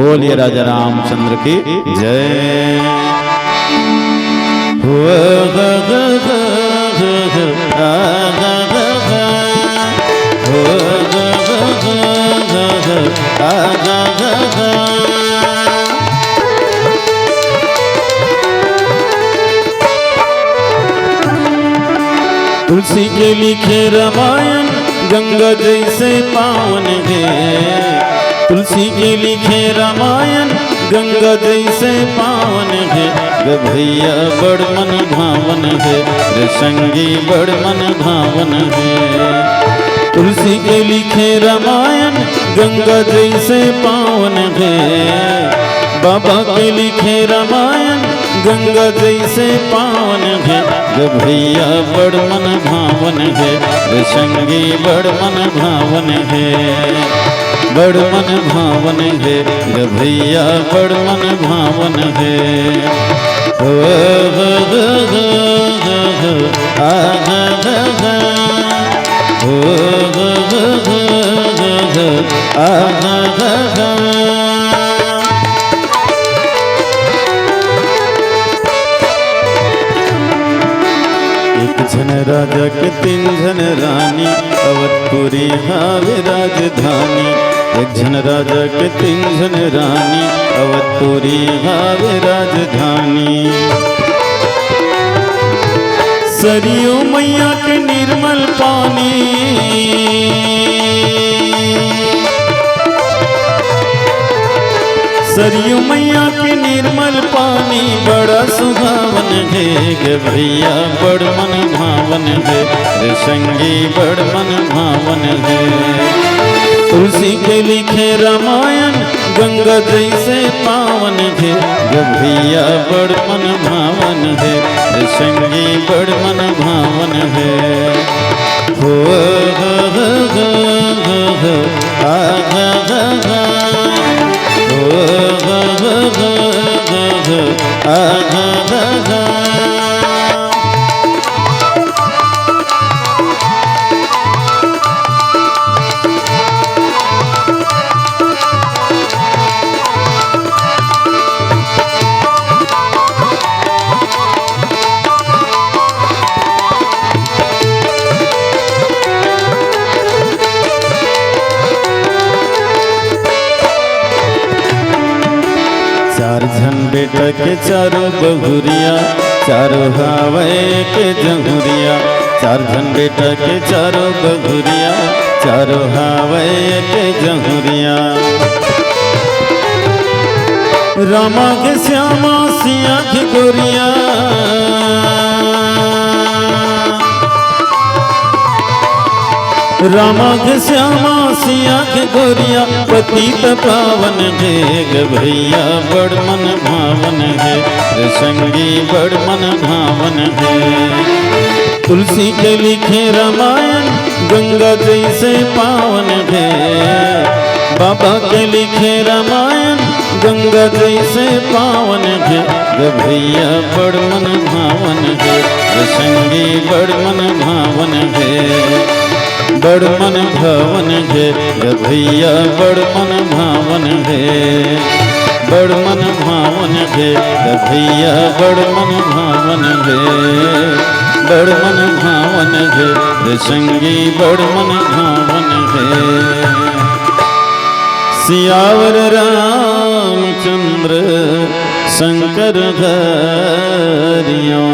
बोलिए राजा रामचंद्र की जय। तुलसी के लिखे रामायण गंगा जैसे पावन है। तुलसी के लिखे रामायण गंगा जैसे पावन है। भैया बड़ मन भावन है, रे संगी बड़ मन भावन है। तुलसी के लिखे रामायण गंगा जैसे पावन है। बाबा के लिखे रामायण गंगा जैसे पावन है। भैया बड़ मन भावन है, रे संगी बड़ मन भावन है। बड़ मन भावन है, भैया बड़ मन भावन है। एक झन राजा के तीन झन रानी, अवधपुरी हावे राजधानी। एक झन राजा के तीन झन रानी, अवधपुरी हावे राजधानी। सरयू मैया के निर्मल पानी, सरयू मैया के निर्मल पानी बड़ा सुहावन है। भैया बड़ मन भावन है, रे संगी बड़ मन भावन है। तुलसी के लिखे रामायण गंगा जैसे पावन है। भैया बड़ मन भावन है, रे संगी बड़ मन भावन है। हो चार झन बेटा के चारों बहुरिया, चारों हावे के जहुरिया। चार झन बेटा के चारों बहुरिया, चारों हावे के जहुरिया। रामा के श्यामा सिया की गोरिया, रामा के श्यामा सिया के गोरिया। पतित पावन है, भैया बड़ मन भावन है, रे संगी बड़ मन भावन है। तुलसी के लिखे रामायण गंगा जैसे पावन है। बाबा के लिखे रामायण गंगा जैसे पावन है। भैया बड़ मन भावन है, रे संगी बड़ मन भावन है। बड़ मन भावन है, भैया बड़ मन भावन है। बड़ मन भावन है, भैया बड़ मन भावन है। बड़ मन भावन है, संगी बड़ मन भावन है। सियावर रामचंद्र शंकर धरिया।